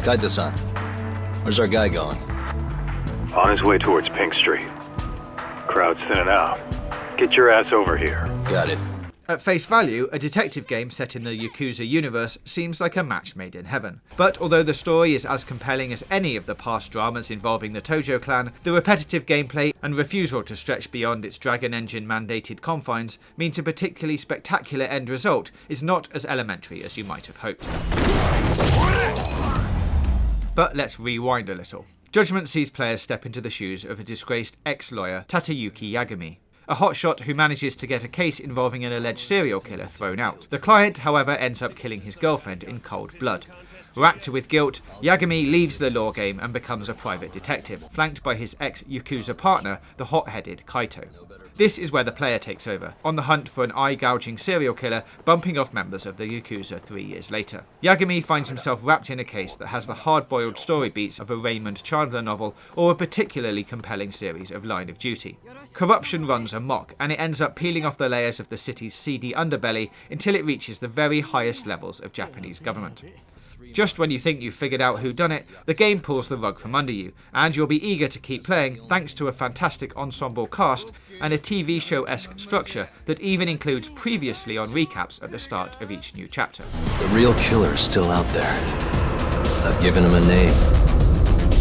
Kaito-san, where's our guy going? On his way towards Pink Street. Crowd's thinning out. Get your ass over here. Got it. At face value, a detective game set in the Yakuza universe seems like a match made in heaven. But although the story is as compelling as any of the past dramas involving the Tojo clan, the repetitive gameplay and refusal to stretch beyond its Dragon Engine mandated confines means a particularly spectacular end result is not as elementary as you might have hoped. But let's rewind a little. Judgment sees players step into the shoes of a disgraced ex-lawyer, Takayuki Yagami, a hotshot who manages to get a case involving an alleged serial killer thrown out. The client, however, ends up killing his girlfriend in cold blood. Racked with guilt, Yagami leaves the law game and becomes a private detective, flanked by his ex-Yakuza partner, the hot-headed Kaito. This is where the player takes over, on the hunt for an eye-gouging serial killer bumping off members of the Yakuza 3 years later. Yagami finds himself wrapped in a case that has the hard-boiled story beats of a Raymond Chandler novel or a particularly compelling series of Line of Duty. Corruption runs amok, and it ends up peeling off the layers of the city's seedy underbelly until it reaches the very highest levels of Japanese government. Just when you think you've figured out who done it, the game pulls the rug from under you, and you'll be eager to keep playing thanks to a fantastic ensemble cast and a TV show-esque structure that even includes previously on recaps at the start of each new chapter. The real killer is still out there. I've given him a name.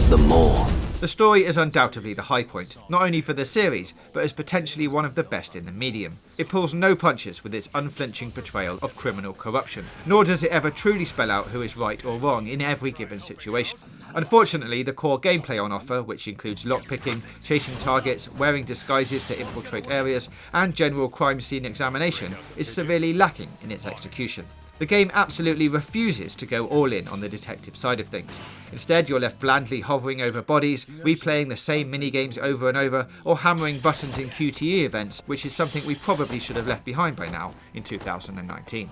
The Mole. The story is undoubtedly the high point, not only for the series, but as potentially one of the best in the medium. It pulls no punches with its unflinching portrayal of criminal corruption, nor does it ever truly spell out who is right or wrong in every given situation. Unfortunately, the core gameplay on offer, which includes lockpicking, chasing targets, wearing disguises to infiltrate areas, and general crime scene examination, is severely lacking in its execution. The game absolutely refuses to go all in on the detective side of things. Instead, you're left blandly hovering over bodies, replaying the same minigames over and over, or hammering buttons in QTE events, which is something we probably should have left behind by now in 2019.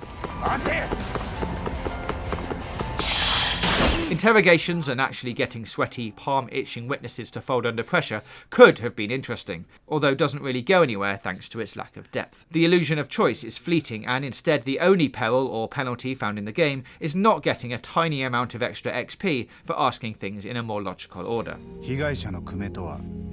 Interrogations and actually getting sweaty, palm-itching witnesses to fold under pressure could have been interesting, although doesn't really go anywhere thanks to its lack of depth. The illusion of choice is fleeting, and instead the only peril or penalty found in the game is not getting a tiny amount of extra XP for asking things in a more logical order.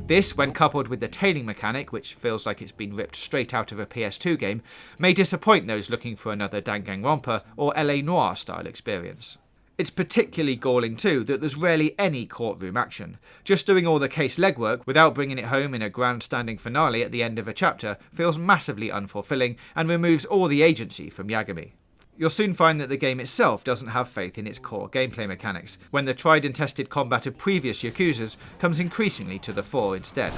This, when coupled with the tailing mechanic, which feels like it's been ripped straight out of a PS2 game, may disappoint those looking for another Danganronpa or LA Noire style experience. It's particularly galling too that there's rarely any courtroom action. Just doing all the case legwork without bringing it home in a grandstanding finale at the end of a chapter feels massively unfulfilling and removes all the agency from Yagami. You'll soon find that the game itself doesn't have faith in its core gameplay mechanics, when the tried and tested combat of previous Yakuzas comes increasingly to the fore instead.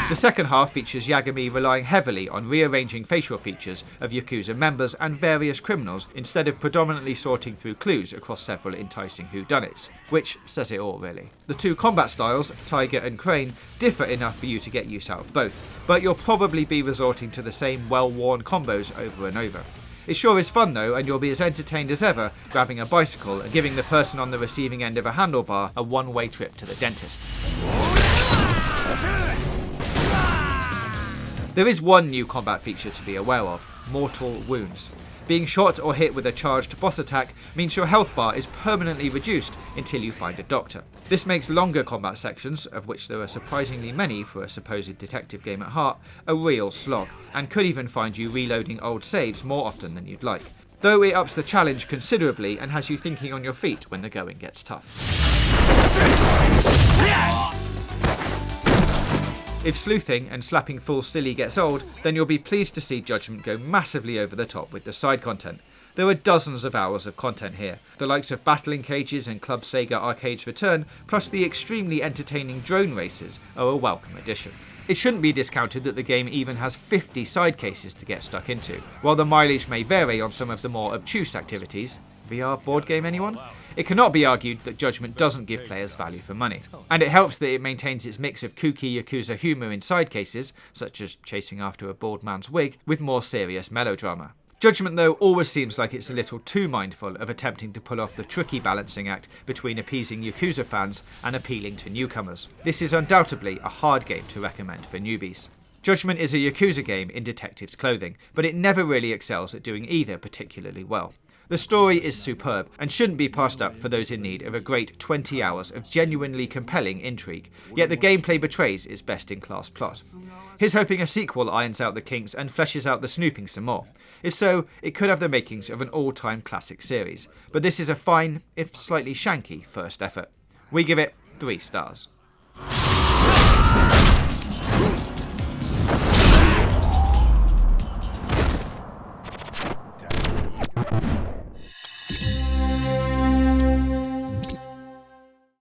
The second half features Yagami relying heavily on rearranging facial features of Yakuza members and various criminals instead of predominantly sorting through clues across several enticing whodunits, which says it all really. The two combat styles, Tiger and Crane, differ enough for you to get use out of both, but you'll probably be resorting to the same well-worn combos over and over. It sure is fun though, and you'll be as entertained as ever grabbing a bicycle and giving the person on the receiving end of a handlebar a one-way trip to the dentist. There is one new combat feature to be aware of: mortal wounds. Being shot or hit with a charged boss attack means your health bar is permanently reduced until you find a doctor. This makes longer combat sections, of which there are surprisingly many for a supposed detective game at heart, a real slog, and could even find you reloading old saves more often than you'd like. Though it ups the challenge considerably and has you thinking on your feet when the going gets tough. If sleuthing and slapping full silly gets old, then you'll be pleased to see Judgment go massively over the top with the side content. There are dozens of hours of content here, the likes of Battling Cages and Club Sega Arcade's Return, plus the extremely entertaining drone races are a welcome addition. It shouldn't be discounted that the game even has 50 side cases to get stuck into. While the mileage may vary on some of the more obtuse activities, VR board game anyone? It cannot be argued that Judgment doesn't give players value for money. And it helps that it maintains its mix of kooky Yakuza humour in side cases, such as chasing after a bald man's wig, with more serious melodrama. Judgment, though, always seems like it's a little too mindful of attempting to pull off the tricky balancing act between appeasing Yakuza fans and appealing to newcomers. This is undoubtedly a hard game to recommend for newbies. Judgment is a Yakuza game in detective's clothing, but it never really excels at doing either particularly well. The story is superb and shouldn't be passed up for those in need of a great 20 hours of genuinely compelling intrigue, yet the gameplay betrays its best-in-class plot. Here's hoping a sequel irons out the kinks and fleshes out the snooping some more. If so, it could have the makings of an all-time classic series, but this is a fine, if slightly shanky, first effort. We give it 3 stars.